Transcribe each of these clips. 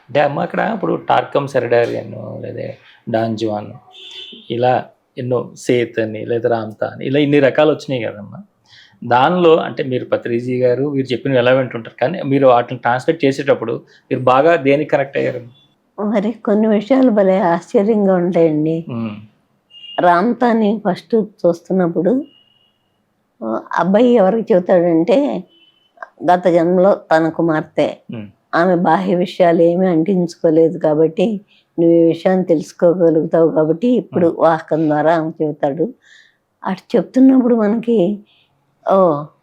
అంటే అమ్మ అక్కడ ఇప్పుడు టార్కమ్ సెరడారియన్ లేదా డాన్ జువాన్ ఇలా ఎన్నో సేత్ అని లేదా రామ్తా అని ఇలా ఇన్ని రకాలు వచ్చినాయి కదమ్మా. దానిలో అంటే మీరు పత్రిజీ గారు మీరు చెప్పినవి ఎలా వింటుంటారు, కానీ మీరు వాటిని ట్రాన్స్లేట్ చేసేటప్పుడు మీరు బాగా దేనికి కనెక్ట్ అయ్యారు? మరి కొన్ని విషయాలు భలే ఆశ్చర్యంగా ఉంటాయండి. రామ్తాని ఫస్ట్ చూస్తున్నప్పుడు అబ్బాయి ఎవరికి చెబుతాడంటే గత జన్మలో తన కుమార్తె, ఆమె బాహ్య విషయాలు ఏమీ అంటించుకోలేదు కాబట్టి నువ్వు ఈ విషయాన్ని తెలుసుకోగలుగుతావు కాబట్టి ఇప్పుడు వాహకం ద్వారా ఆమె చెబుతాడు. అటు చెప్తున్నప్పుడు మనకి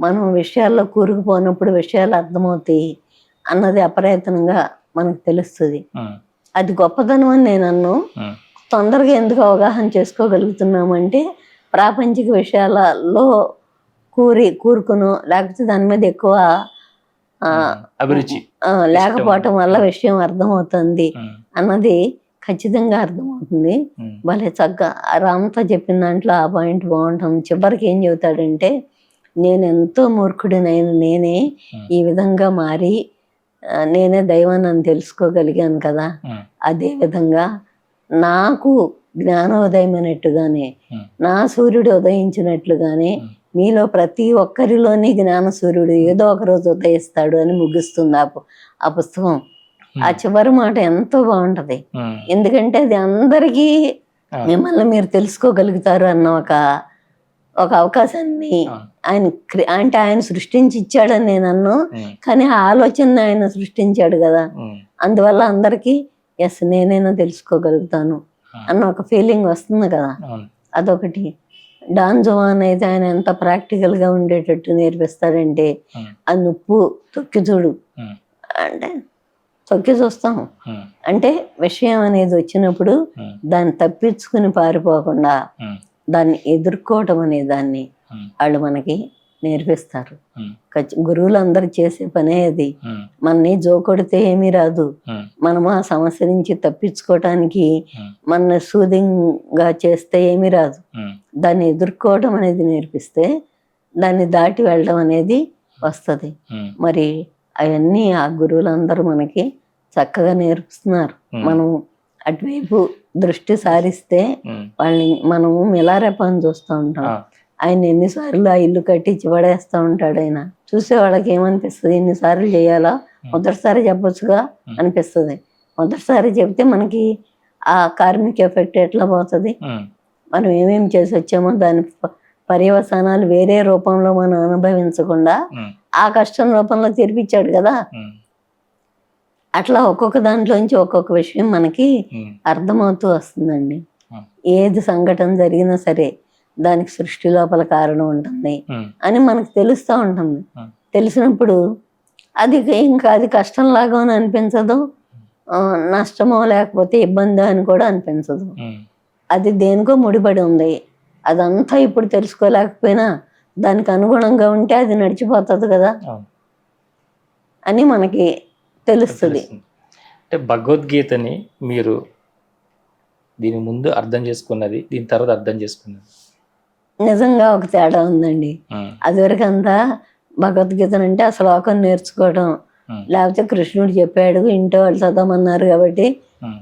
మనం విషయాల్లో కూరుకుపోయినప్పుడు విషయాలు అర్థమవుతాయి అన్నది అప్రయత్నంగా మనకు తెలుస్తుంది. అది గొప్పతనం అని నేను అన్ను. తొందరగా ఎందుకు అవగాహన చేసుకోగలుగుతున్నామంటే ప్రాపంచిక విషయాలలో కూరుకును లేకపోతే దాని మీద ఎక్కువ అభిరుచి లేకపోవటం వల్ల విషయం అర్థమవుతుంది అన్నది ఖచ్చితంగా అర్థమవుతుంది. భలే చక్కగా రామ్తో చెప్పిన దాంట్లో ఆ పాయింట్ బాగుంటుంది. చివరికి ఏం చెబుతాడంటే నేను ఎంతో మూర్ఖుడినైన నేనే ఈ విధంగా మారి నేనే దైవాన్ని అని తెలుసుకోగలిగాను కదా, అదే విధంగా నాకు జ్ఞానోదయమైనట్టుగానే నా సూర్యుడు ఉదయించినట్లుగానే మీలో ప్రతి ఒక్కరిలోని జ్ఞాన సూర్యుడు ఏదో ఒక రోజు ఉదయిస్తాడు అని ముగిస్తుంది ఆ పుస్తకం. ఆ చివరి మాట ఎంతో బాగుంటది. ఎందుకంటే అది అందరికీ మిమ్మల్ని మీరు తెలుసుకోగలుగుతారు అన్న ఒక అవకాశాన్ని ఆయన సృష్టించి ఇచ్చాడని నేను అన్ను. కానీ ఆ ఆలోచన ఆయన సృష్టించాడు కదా, అందువల్ల అందరికీ ఎస్ నేనైనా తెలుసుకోగలుగుతాను అన్న ఒక ఫీలింగ్ వస్తుంది కదా, అదొకటి. డాన్ జువాన్ అయితే ఆయన ఎంత ప్రాక్టికల్ గా ఉండేటట్టు నేర్పిస్తాడంటే ఆ నుప్పు తొక్కి చూడు అంటే తొక్కి చూస్తాం. అంటే విషయం అనేది వచ్చినప్పుడు దాన్ని తప్పించుకుని పారిపోకుండా దాన్ని ఎదుర్కోవటం అనే దాన్ని వాళ్ళు మనకి నేర్పిస్తారు. గురువులు అందరు చేసే పనే అది. మనని జోకొడితే ఏమీ రాదు. మనము ఆ సమస్య నుంచి తప్పించుకోవటానికి మన సూదింగ్గా చేస్తే ఏమీ రాదు. దాన్ని ఎదుర్కోవడం అనేది నేర్పిస్తే దాన్ని దాటి వెళ్ళడం అనేది వస్తుంది. మరి అవన్నీ ఆ గురువులందరూ మనకి చక్కగా నేర్పిస్తున్నారు. మనం అటువైపు దృష్టి సారిస్తే వాళ్ళని మనము మిలారేపని చూస్తూ ఉంటాం. ఆయన ఎన్నిసార్లు ఆ ఇల్లు కట్టించి పడేస్తూ ఉంటాడు. ఆయన చూసే వాళ్ళకి ఏమనిపిస్తుంది, ఎన్నిసార్లు చేయాలా, మొదటిసారి చెప్పొచ్చుగా అనిపిస్తుంది. మొదటిసారి చెప్తే మనకి ఆ కార్మిక ఎఫెక్ట్ ఎట్లా పోతుంది, మనం ఏమేమి చేసి వచ్చామో దాని పర్యవసానాలు వేరే రూపంలో మనం అనుభవించకుండా ఆ కష్టం రూపంలో తెరిపించాడు కదా. అట్లా ఒక్కొక్క దాంట్లోంచి ఒక్కొక్క విషయం మనకి అర్థమవుతూ వస్తుందండి. ఏది సంఘటన జరిగినా సరే దానికి సృష్టి లోపల కారణం ఉంటుంది అని మనకు తెలుస్తూ ఉంటుంది. తెలిసినప్పుడు అది ఇంకా అది కష్టంలాగా అనిపించదు, నష్టమో లేకపోతే ఇబ్బంది అని కూడా అనిపించదు. అది దేనికో ముడిపడి ఉంది. అదంతా ఇప్పుడు తెలుసుకోలేకపోయినా దానికి అనుగుణంగా ఉంటే అది నడిచిపోతుంది కదా అని మనకి తెలుస్తుంది. అంటే భగవద్గీతని మీరు దీని ముందు అర్థం చేసుకున్నది, దీని తర్వాత అర్థం చేసుకున్నది నిజంగా ఒక తేడా ఉందండి. అదివరకు అంతా భగవద్గీత అంటే ఆ శ్లోకం నేర్చుకోవడం, లేకపోతే కృష్ణుడు చెప్పాడు ఇంట్లో వాళ్ళు చదవమన్నారు కాబట్టి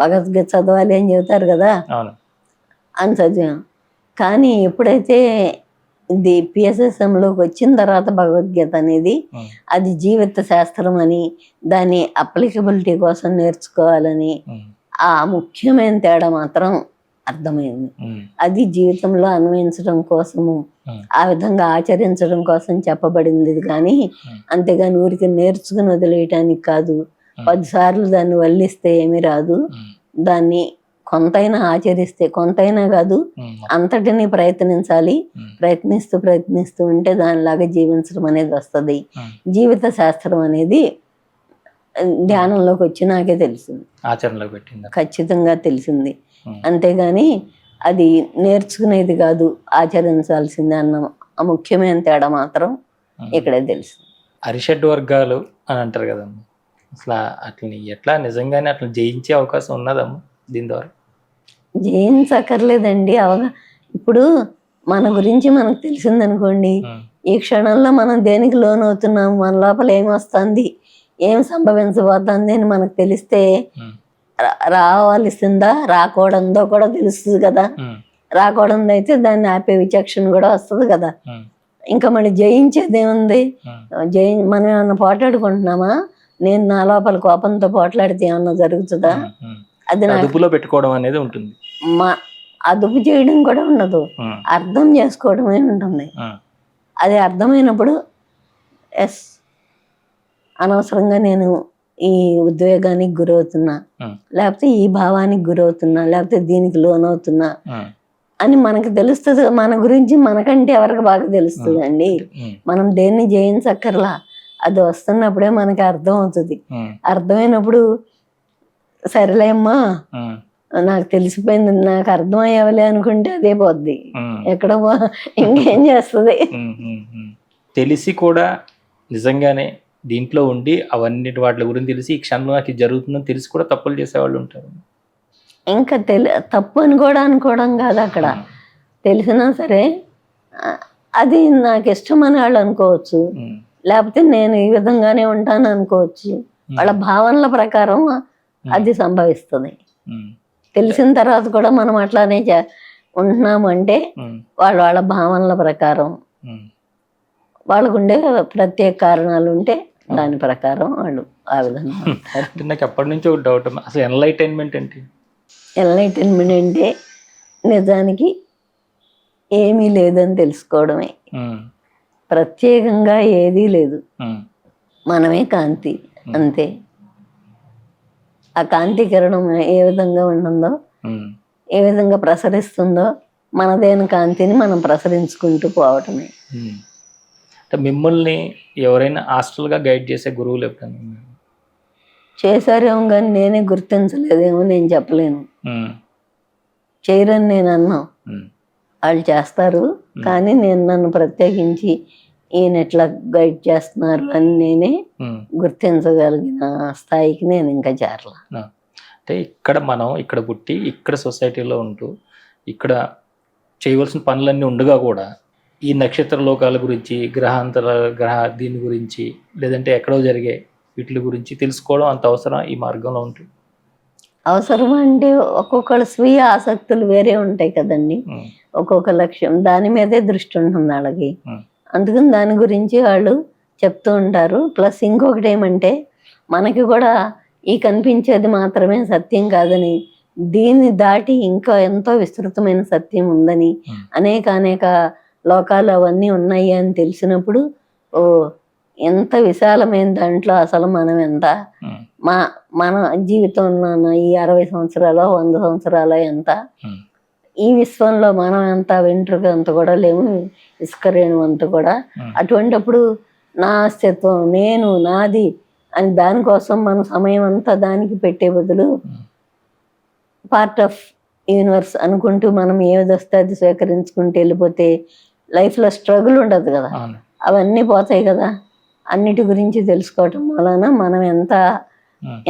భగవద్గీత చదవాలి అని చెబుతారు కదా అని చదివాం. కానీ ఎప్పుడైతే ఇది పిఎస్ఎస్ఎంలోకి వచ్చిన తర్వాత భగవద్గీత అనేది అది జీవిత శాస్త్రం అని, దాని అప్లికబిలిటీ కోసం నేర్చుకోవాలని ఆ ముఖ్యమైన తేడా మాత్రం అర్థమైంది. అది జీవితంలో అన్వయించడం కోసము, ఆ విధంగా ఆచరించడం కోసం చెప్పబడింది. కానీ అంతేగాని ఊరికి నేర్చుకుని వదిలేయటానికి కాదు. 10 సార్లు దాన్ని వల్లిస్తే ఏమీ రాదు. దాన్ని కొంతైనా ఆచరిస్తే, కొంతైనా కాదు అంతటినీ ప్రయత్నించాలి. ప్రయత్నిస్తూ ఉంటే దానిలాగా జీవించడం అనేది వస్తుంది. జీవిత శాస్త్రం అనేది ధ్యానంలోకి వచ్చి నాకే తెలిసింది, ఆచరణలో పెట్టింది, ఖచ్చితంగా తెలిసింది. అంతేగాని అది నేర్చుకునేది కాదు, ఆచరించాల్సిందే అన్న ఆ ముఖ్యమైన తేడా మాత్రం ఇక్కడే తెలుసు. అరిషడ్ వర్గాలు అని అంటారు కదమ్మా, అసలు అట్లని ఎట్లా నిజంగానే అట్లా జయించే అవకాశం ఉన్నదమ్మా దీని ద్వారా? జయించక్కర్లేదండి. ఇప్పుడు మన గురించి మనకు తెలిసిందనుకోండి, ఈ క్షణంలో మనం దేనికి లోన్ అవుతున్నాం, మన లోపల ఏమొస్తుంది, ఏం సంభవించబోతుంది అని మనకు తెలిస్తే రావాల్సిందా రాకూడదో కూడా తెలుస్తుంది కదా. రాకూడదు అయితే దాన్ని ఆపే విచక్షణ కూడా వస్తుంది కదా. ఇంకా మళ్ళీ జయించేది ఏముంది? మనం ఏమన్నా పోట్లాడుకుంటున్నామా? నేను నా లోపల కోపంతో పోట్లాడితే ఏమన్నా జరుగుతుందా? అది అదుపులో పెట్టుకోవడం అనేది ఉంటుంది. అదుపు చేయడం కూడా ఉండదు, అర్థం చేసుకోవడమే ఉంటుంది. అది అర్థమైనప్పుడు ఎస్, అనవసరంగా నేను ఈ ఉద్వేగానికి గురవుతున్నా, లేకపోతే ఈ భావానికి గురవుతున్నా, లేకపోతే దీనికి లోనవుతున్నా అని మనకు తెలుస్తుంది. మన గురించి మనకంటే ఎవరికి బాగా తెలుస్తుంది అండి. మనం దేన్ని జయించక్కర్లా, అది వస్తున్నప్పుడే మనకి అర్థం అవుతుంది. అర్థమైనప్పుడు సరేలే అమ్మా నాకు తెలిసిపోయింది, నాకు అర్థమయ్యవలే అనుకుంటే అదే పోద్ది, ఎక్కడ ఇంకేం చేస్తుంది. తెలిసి కూడా నిజంగానే దీంట్లో ఉండి అవన్నిటి వాటి గురించి తెలిసి ఈ క్షణంలో నాకు ఇది జరుగుతుందని తెలిసి కూడా తప్పులు చేసేవాళ్ళు ఉంటారు. ఇంకా తప్పు అని కూడా అనుకోవడం కాదు, అక్కడ తెలిసినా సరే అది నాకు ఇష్టమని వాళ్ళు అనుకోవచ్చు, లేకపోతే నేను ఈ విధంగానే ఉంటాను అనుకోవచ్చు. వాళ్ళ భావనల ప్రకారం అది సంభవిస్తుంది. తెలిసిన తర్వాత కూడా మనం అట్లానే ఉంటున్నాము అంటే వాళ్ళ భావనల ప్రకారం, వాళ్ళకు ఉండే ప్రత్యేక కారణాలు ఉంటే దాని ప్రకారం వాళ్ళు ఆ విధంగా. నాకు ఎప్పటి నుంచి ఒక డౌట్, అసలు ఎన్లైటైన్మెంట్ ఏంటి? ఎన్లైటైన్మెంట్ అంటే నిజానికి ఏమీ లేదని తెలుసుకోవడమే. ప్రత్యేకంగా ఏదీ లేదు, మనమే కాంతి అంతే. ఆ కాంతి కిరణం ఏ విధంగా ఉంటుందో, ఏ విధంగా ప్రసరిస్తుందో మనదైన కాంతిని మనం ప్రసరించుకుంటూ పోవటమే. అంటే మిమ్మల్ని ఎవరైనా హాస్టల్గా గైడ్ చేసే గురువులు ఎప్పుడైనా చేశారేమో కానీ నేనే గుర్తించలేదేమో, నేను చెప్పలేను. చేయరని నేను అన్నా, వాళ్ళు చేస్తారు కానీ నేను నన్ను ప్రత్యేకించి ఈయన ఎట్లా గైడ్ చేస్తున్నారు అని నేనే గుర్తించగలిగిన స్థాయికి నేను ఇంకా చేరలా. అంటే ఇక్కడ మనం ఇక్కడ పుట్టి ఇక్కడ సొసైటీలో ఉంటూ ఇక్కడ చేయవలసిన పనులన్నీ ఉండగా కూడా ఈ నక్షత్ర లోకాల గురించి, దీని గురించి, లేదంటే ఎక్కడో జరిగే వీటి గురించి తెలుసుకోవడం అంత అవసరం ఈ మార్గంలో ఉంటుంది. అవసరం అంటే ఒక్కొక్కళ్ళ స్వీయ ఆసక్తులు వేరే ఉంటాయి కదండి, ఒక్కొక్క లక్ష్యం దాని మీదే దృష్టి ఉంటుంది వాళ్ళకి. అందుకని దాని గురించి వాళ్ళు చెప్తూ ఉంటారు. ప్లస్ ఇంకొకటి ఏమంటే మనకి కూడా ఈ కనిపించేది మాత్రమే సత్యం కాదని, దీన్ని దాటి ఇంకా ఎంతో విస్తృతమైన సత్యం ఉందని, అనేక లోకాలు అవన్నీ ఉన్నాయి అని తెలిసినప్పుడు ఓ ఎంత విశాలమైన దాంట్లో అసలు మనం ఎంత మన జీవితంలో ఈ 60 సంవత్సరాలు 100 సంవత్సరాలు ఎంత, ఈ విశ్వంలో మనం ఎంత వెంట్రుక అంత కూడా లేము, ఇసుక రేణు అంత కూడా. అటువంటిప్పుడు నా అస్తిత్వం నేను నాది అని దానికోసం మన సమయం అంతా దానికి పెట్టే బదులు పార్ట్ ఆఫ్ యూనివర్స్ అనుకుంటూ మనం ఏది వస్తే అది స్వీకరించుకుంటూ వెళ్ళిపోతే లైఫ్లో స్ట్రగుల్ ఉండదు కదా, అవన్నీ పోతాయి కదా. అన్నిటి గురించి తెలుసుకోవటం వలన మనం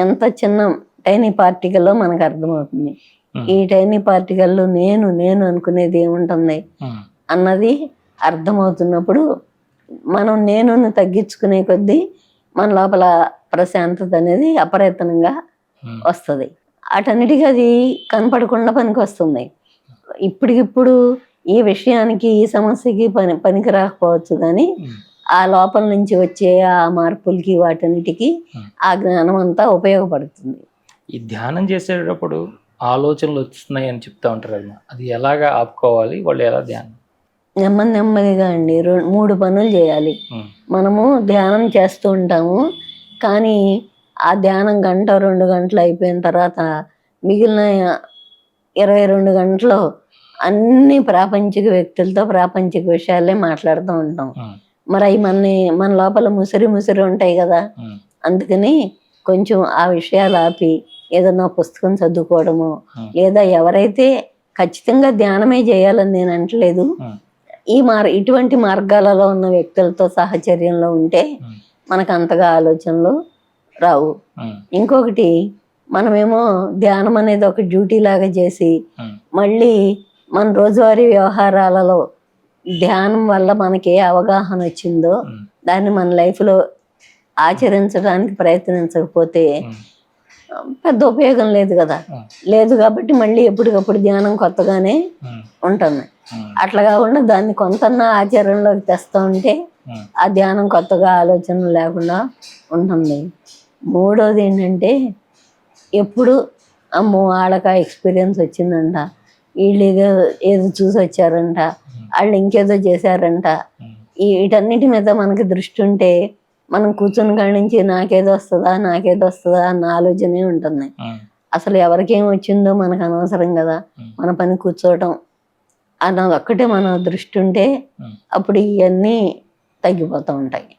ఎంత చిన్న టైనీ పార్టికల్లో మనకు అర్థమవుతుంది. ఈ టైనీ పార్టికల్లో నేను అనుకునేది ఏముంటుంది అన్నది అర్థమవుతున్నప్పుడు మనం నేను తగ్గించుకునే కొద్దీ మన లోపల ప్రశాంతత అనేది అప్రయత్నంగా వస్తుంది. అటన్నిటికీ అది కనపడకుండా పనికి వస్తుంది. ఇప్పటికిప్పుడు ఈ విషయానికి ఈ సమస్యకి పనికి రాకపోవచ్చు కానీ ఆ లోపల నుంచి వచ్చే ఆ మార్పులకి వాటన్నిటికీ ఆ జ్ఞానం అంతా ఉపయోగపడుతుంది. ఈ ధ్యానం చేసేటప్పుడు ఆలోచనలు వస్తున్నాయి అని చెప్తా ఉంటారు కదా, అది ఎలాగా ఆపుకోవాలి? వాళ్ళు ఎలా ధ్యానం? నెమ్మదిగా అండి 3 పనులు చేయాలి. మనము ధ్యానం చేస్తూ ఉంటాము కానీ ఆ ధ్యానం 1-2 గంటలు అయిపోయిన తర్వాత మిగిలిన 22 గంటలు అన్ని ప్రాపంచిక వ్యక్తులతో ప్రాపంచిక విషయాలే మాట్లాడుతూ ఉంటాం. మరి అవి మన లోపల ముసిరి ఉంటాయి కదా. అందుకని కొంచెం ఆ విషయాలు ఆపి ఏదన్నా పుస్తకం చదువుకోవడము, లేదా ఎవరైతే ఖచ్చితంగా ధ్యానమే చేయాలని నేను అంటలేదు, ఇటువంటి మార్గాలలో ఉన్న వ్యక్తులతో సాహచర్యంలో ఉంటే మనకు అంతగా ఆలోచనలు రావు. ఇంకొకటి మనమేమో ధ్యానం అనేది ఒక డ్యూటీ లాగా చేసి మళ్ళీ మన రోజువారీ వ్యవహారాలలో ధ్యానం వల్ల మనకి ఏ అవగాహన వచ్చిందో దాన్ని మన లైఫ్లో ఆచరించడానికి ప్రయత్నించకపోతే పెద్ద ఉపయోగం లేదు కదా. ఉమ్. లేదు కాబట్టి మళ్ళీ ఎప్పటికప్పుడు ధ్యానం కొత్తగానే ఉంటుంది. అట్లా కాకుండా దాన్ని కొంతన్నా ఆచరణలోకి తెస్తూ ఉంటే ఆ ధ్యానం కొత్తగా ఆలోచన లేకుండా ఉంటుంది. మూడోది ఏంటంటే ఎప్పుడు అమ్మో వాళ్ళకి ఎక్స్పీరియన్స్ వచ్చిందంట, వీళ్ళు ఏదో చూసి వచ్చారంట, వాళ్ళు ఇంకేదో చేశారంట, వీటన్నిటి మీద మనకి దృష్టి ఉంటే మనం కూర్చుని కాడి నుంచి నాకేదో వస్తుందా అన్న ఆలోచనే ఉంటుంది. అసలు ఎవరికేం వచ్చిందో మనకు అనవసరం కదా, మన పని కూర్చోవటం అన్నది ఒక్కటే మన దృష్టి ఉంటే అప్పుడు ఇవన్నీ తగ్గిపోతూ ఉంటాయి.